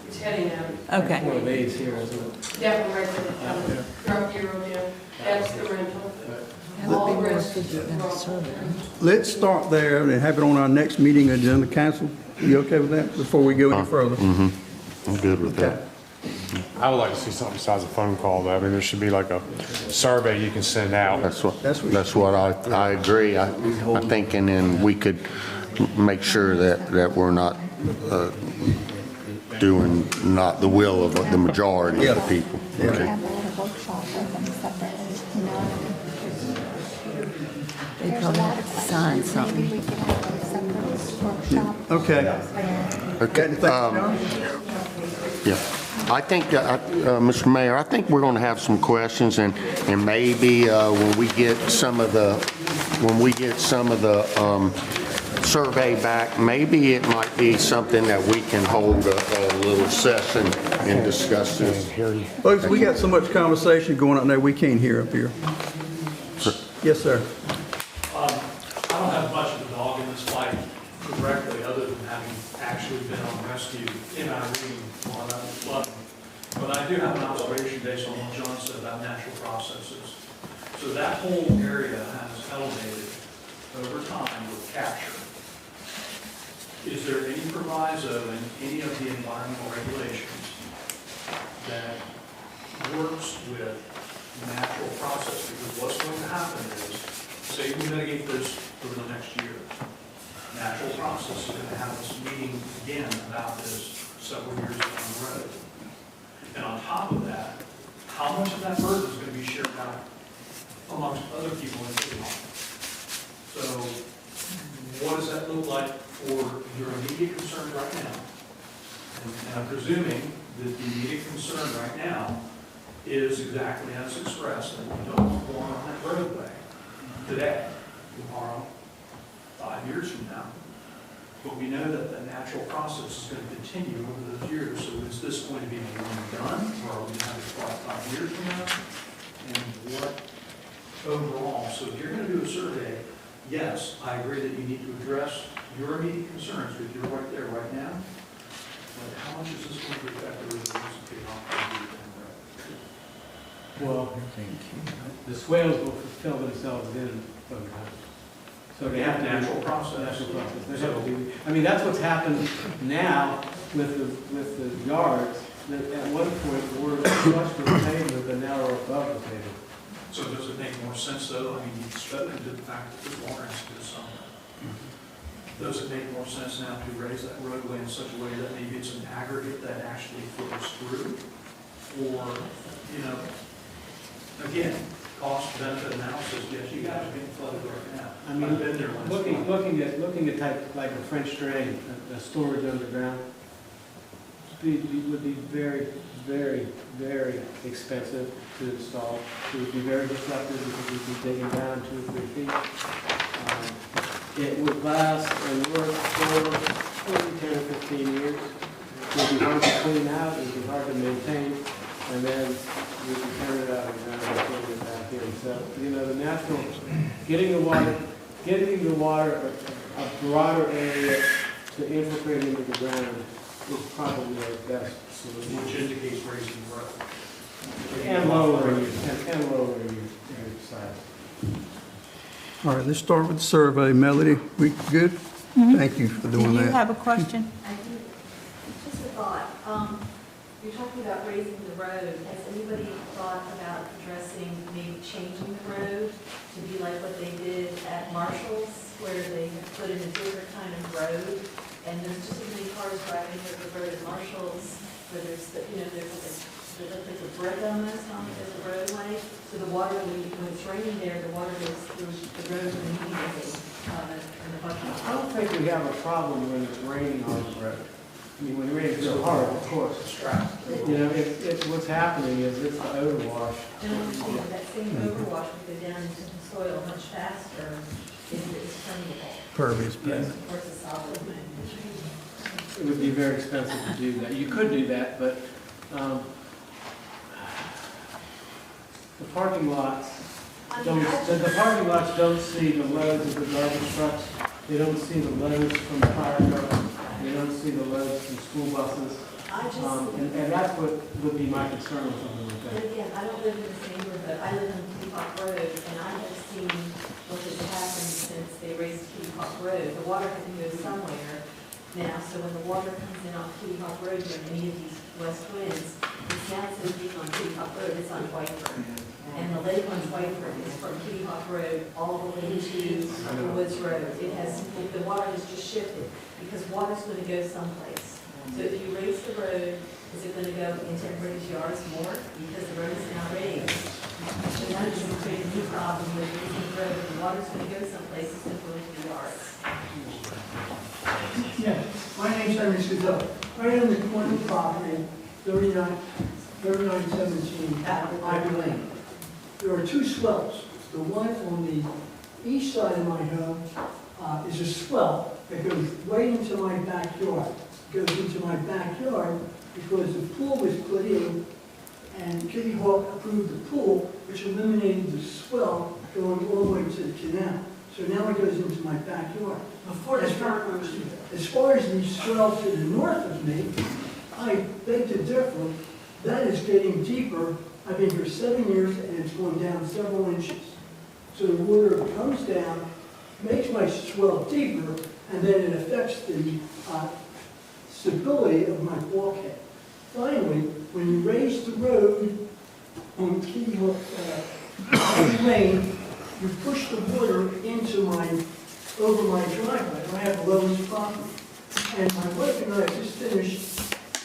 it's heading out. Okay. One of these here, isn't it? Definitely right there, drop the arrow down. That's the rental. All the rest is Let's start there and have it on our next meeting agenda, council. You okay with that, before we go any further? I'm good with that. I would like to see something besides a phone call, though. I mean, there should be like a survey you can send out. That's what I agree. I think, and then we could make sure that we're not doing not the will of the majority of the people. Okay. have a little workshop with them separately, you know? They There's a probably lot have of to sign questions. something. Maybe we could have a separate workshop. Okay. Got anything, John? Yeah, I think, Mr. Mayor, I think we're going to have some questions, and maybe when we get some of the survey back, maybe it might be something that we can hold a little session and discuss this. Folks, we got so much conversation going on there, we can't hear up here. Yes, sir. I don't have much of a dog in this fight directly, other than having actually been on rescue in Irene while that was flooding. But I do have an observation based on what John said about natural processes. So that whole area has elevated over time with capture. Is there any proviso in any of the environmental regulations that works with natural process? Because what's going to happen is, say we mitigate this over the next year, natural process is going to have us meeting again about this several years down the road. And on top of that, how much of that burden is going to be shared out amongst other people in City Hall? So what does that look like for your immediate concern right now? And I'm presuming that the immediate concern right now is exactly as expressed, that we don't want to go on that roadway today, tomorrow, 5 years from now. But we know that the natural process is going to continue over those years. So is this going to be a one and done, or are we going to have it 5 years from now? And what overall? So if you're going to do a survey, yes, I agree that you need to address your immediate concerns, because you're right there right now. But how much is this going to affect the residents of Kitty Hawk? Well, the swales will fill themselves in sometimes. So they have to Natural process. Natural process. They have to do- I mean, that's what's happened now with the yards, that at one point we're flush with the pavement, but now we're above the pavement. So does it make more sense though? I mean, you've spoken to the fact that there's water into the summer. Does it make more sense now to raise that roadway in such a way that maybe it's an aggregate that actually flows through? Or, you know, again, cost benefit analysis, yes, you guys are being flooded right now. I mean, I've been there last month. looking at type, like a French drain, a storage underground, would be very, very, very expensive to install. It would be very disruptive because we'd be digging down 2 or 3 feet. It would last and work for 10 or 15 years. It would be hard to clean out, it would be hard to maintain, and then we can turn it out and put it back in. So, you know, the natural, getting the water a broader area to infiltrate into the ground is probably our best solution. Which indicates raising the road. And lowering your size. All right, let's start with the survey. Melody, we good? Thank you for Do doing you that. have a question? I do. Just a thought. You're talking about raising the road. Has anybody thought about addressing maybe changing the road to be like what they did at Marshall's, where they put in a different kind of road? And there's just so many cars driving over the road at Marshall's, where there's, there's a brick almost on it as a roadway. So the water, when it's raining there, the water goes through the road immediately in the bucket. think we have a problem when it's raining on the road. I mean, when it rains so hard, of course, it's trapped. You know, what's happening is it's the overwash. And I'm saying that same overwash would go down into the soil much faster if it's permeable. Pervious. Yes. Or it's a solid. It would be very expensive to do that. You could do that, but the parking lots don't see the loads of the garbage trucks. They don't see the loads from the fire trucks. They don't see the loads from school buses. And that's what would be my concern with something like But that. again, I don't live in this neighborhood. I live on Kitty Hawk Road, and I have seen what has happened since they raised Kitty Hawk Road. The water has to go somewhere now, so when the water comes in off Kitty Hawk Road during any of these west winds, it's not so deep on Kitty Hawk Road, it's on Whiteford. And the lake on Whiteford is from Kitty Hawk Road all the way to the Woods Road. The water has just shifted, because water's gonna go someplace. So if you raise the road, is it gonna go into everybody's yards more? Because the road is now raised. So now you're gonna create a new problem with raising the road. The water's gonna go someplace, it's gonna go into the yards. Yeah, my name's Henry Scudo. Right on the corner of the property, 3917 Ivy Lane. There are two swells. The one on the east side of my home is a swell that goes right into my backyard. It goes into my backyard because the pool was put in and Kitty Hawk approved the pool, which eliminated the swell going all the way to the canal. So now it goes into my backyard. As far as the swell to the north of me, I beg to differ. That is getting deeper. I've been here 7 years and it's going down several inches. So the water comes down, makes my swell deeper, and then it affects the stability of my bulkhead. Finally, when you raise the road on Kitty Hawk Lane, you push the water over my driveway. I have Lowe's property. And my wife and I just finished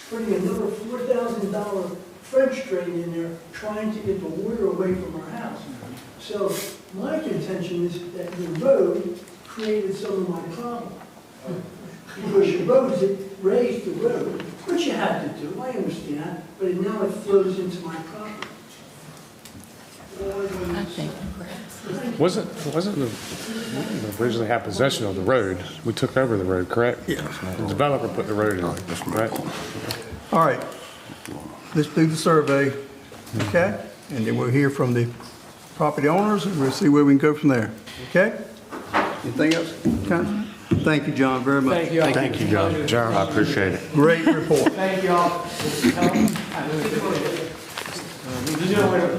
putting another $4,000 French drain in there, trying to get the water away from our house. So my contention is that the road created some of my problem. Because you raised the road, which you had to do, I understand, but now it flows into my property. I think. Wasn't we originally had possession of the road? We took over the road, correct? Yeah. The developer put the road in, right? All right, let's do the survey, okay? And then we'll hear from the property owners, and we'll see where we can go from there, okay? Anything else, Council? Thank you, John, very much. Thank you. Thank you, John. I appreciate it. Great report. Thank you all.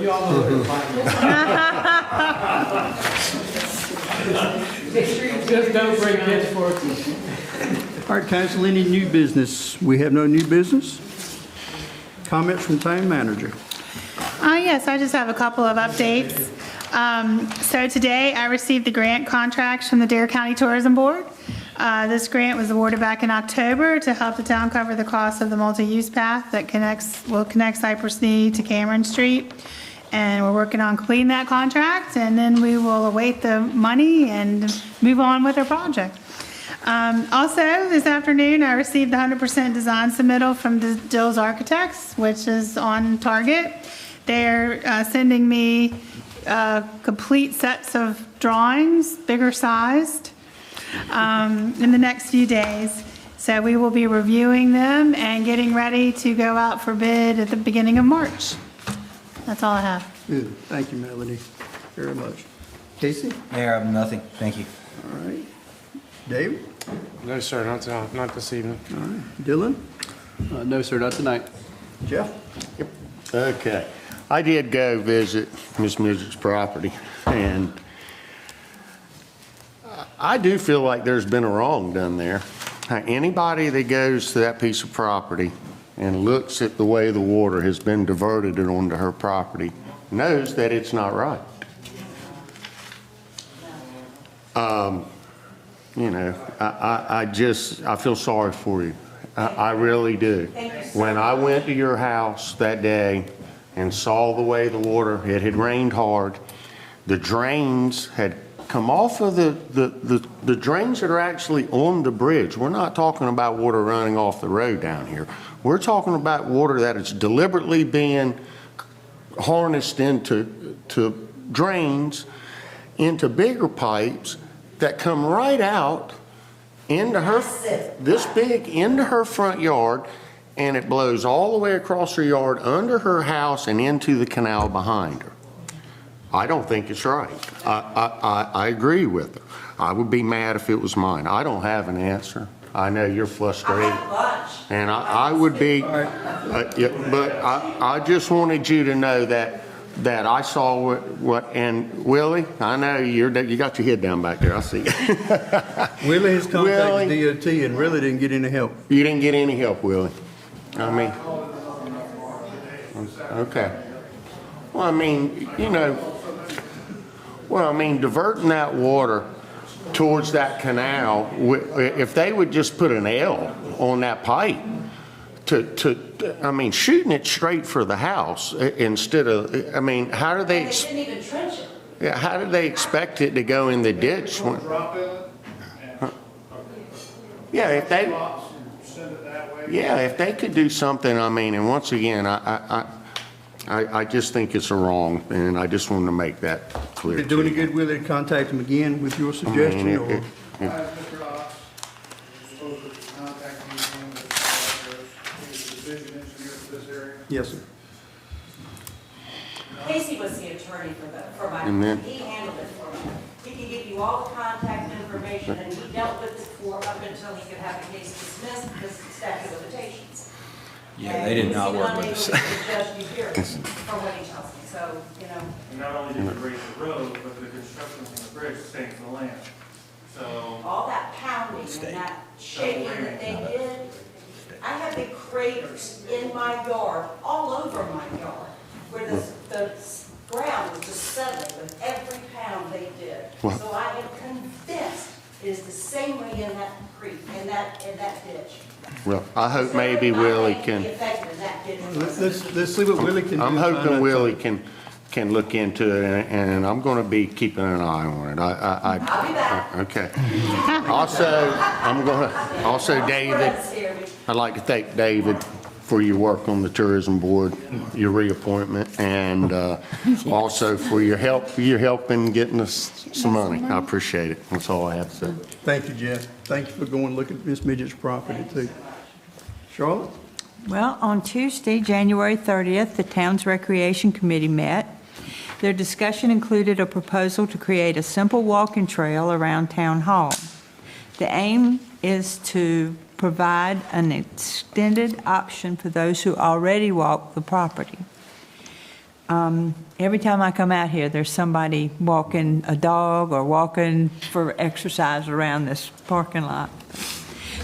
You all know where to find me. Just don't bring pitchforks. All right, Council, any new business? We have no new business? Comments from town manager? Yes, I just have a couple of updates. So today I received the grant contracts from the Dare County Tourism Board. This grant was awarded back in October to help the town cover the cost of the multi-use path that will connect Cypress Knee to Cameron Street. And we're working on completing that contract, and then we will await the money and move on with our project. Also, this afternoon, I received the 100% design submittal from Dills Architects, which is on target. They're sending me complete sets of drawings, bigger sized, in the next few days. So we will be reviewing them and getting ready to go out for bid at the beginning of March. That's all I have. Good, thank you, Melody, very much. Casey? Mayor, I have nothing. Thank you. All right. David? No, sir, not this evening. All right. Dylan? No, sir, not tonight. Jeff? Yep. Okay. I did go visit Miss Midget's property, and I do feel like there's been a wrong done there. Anybody that goes to that piece of property and looks at the way the water has been diverted onto her property knows that it's not right. You know, I feel sorry for you. I really do. When I went to your house that day and saw the way the water, it had rained hard, the drains had come off of the drains that are actually on the bridge. We're not talking about water running off the road down here. We're talking about water that is deliberately being harnessed into drains, into bigger pipes that come right out into her, this big, into her front yard, and it blows all the way across her yard, under her house, and into the canal behind her. I don't think it's right. I agree with her. I would be mad if it was mine. I don't have an answer. I know you're frustrated. And I would be, yeah, but I just wanted you to know that I saw what, and Willie, I know you got your head down back there, I see. Willie has contacted DOT and really didn't get any help. You didn't get any help, Willie? I mean, okay. Well, I mean, you know, diverting that water towards that canal, if they would just put an L on that pipe, shooting it straight for the house instead of, how do they? They didn't even trench it. Yeah, how do they expect it to go in the ditch? Yeah, if they. Yeah, if they could do something, and once again, I just think it's wrong, and I just wanted to make that clear. Did it do any good, Willie, to contact him again with your suggestion? Mr. Ox was supposed to contact me when he's the division engineer for this area. Yes, sir. Casey was the attorney for my, he handled it for me. He could give you all the contact information, and he dealt with it up until he could have the case dismissed because of statute of limitations. Yeah, they did not work with us. And he's unable to judge you here from what he tells me, so, you know. And not only did you raise the road, but the construction on the bridge stayed for the land. So. All that pounding and that shaking that they did, I had the craters in my yard, all over my yard, where the ground was just settling with every pound they did. Wow. So I am convinced it is the same way in that creek, in that ditch. Well, I hope maybe Willie can. Let's see what Willie can do. I'm hoping Willie can look into it, and I'm going to be keeping an eye on it. I'll be back. Okay. Also, David, I'd like to thank David for your work on the tourism board, your reappointment, and also for your help in getting us some money. I appreciate it. That's all I have to say. Thank you, Jeff. Thank you for going and looking at Miss Midget's property too. Charlotte? Well, on Tuesday, January 30th, the town's recreation committee met. Their discussion included a proposal to create a simple walking trail around town hall. The aim is to provide an extended option for those who already walk the property. Every time I come out here, there's somebody walking a dog or walking for exercise around this parking lot.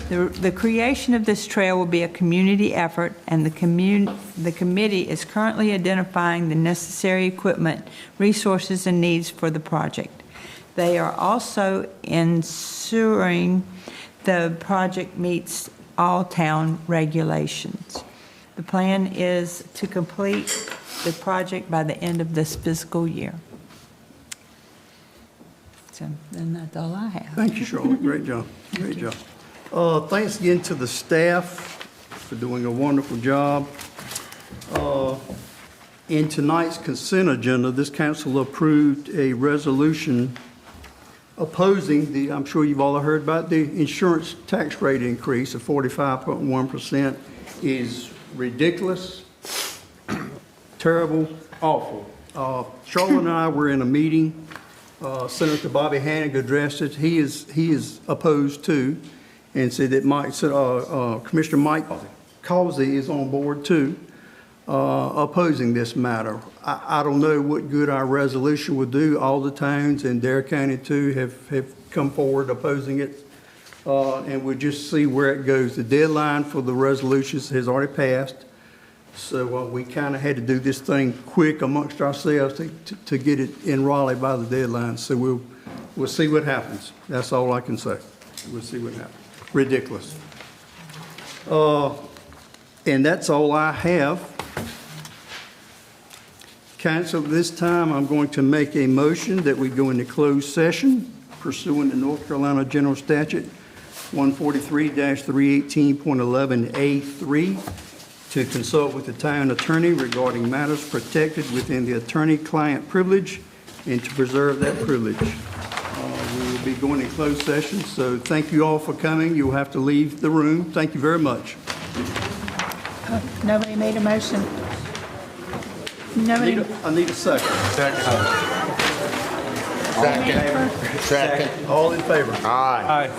The creation of this trail will be a community effort, and the committee is currently identifying the necessary equipment, resources, and needs for the project. They are also ensuring the project meets all town regulations. The plan is to complete the project by the end of this fiscal year. So then that's all I have. Thank you, Charlotte. Great job. Great job. Thanks again to the staff for doing a wonderful job. In tonight's consent agenda, this council approved a resolution opposing the, I'm sure you've all heard about the insurance tax rate increase of 45.1% is ridiculous, terrible, awful. Charlotte and I were in a meeting. Senator Bobby Hannig addressed it. He is opposed too, and said that Commissioner Mike Causey is on board too, opposing this matter. I don't know what good our resolution would do. All the towns in Dare County too have come forward opposing it, and we'll just see where it goes. The deadline for the resolutions has already passed, so we kind of had to do this thing quick amongst ourselves to get it in Raleigh by the deadline. So we'll see what happens. That's all I can say. We'll see what happens. Ridiculous. And that's all I have. Council, at this time, I'm going to make a motion that we go into closed session pursuant to North Carolina General Statute 143-318.11A3 to consult with the town attorney regarding matters protected within the attorney-client privilege and to preserve that privilege. We will be going in closed session, so thank you all for coming. You'll have to leave the room. Thank you very much. Nobody made a motion. Nobody. I need a second. Second. All in favor? Aye. Aye.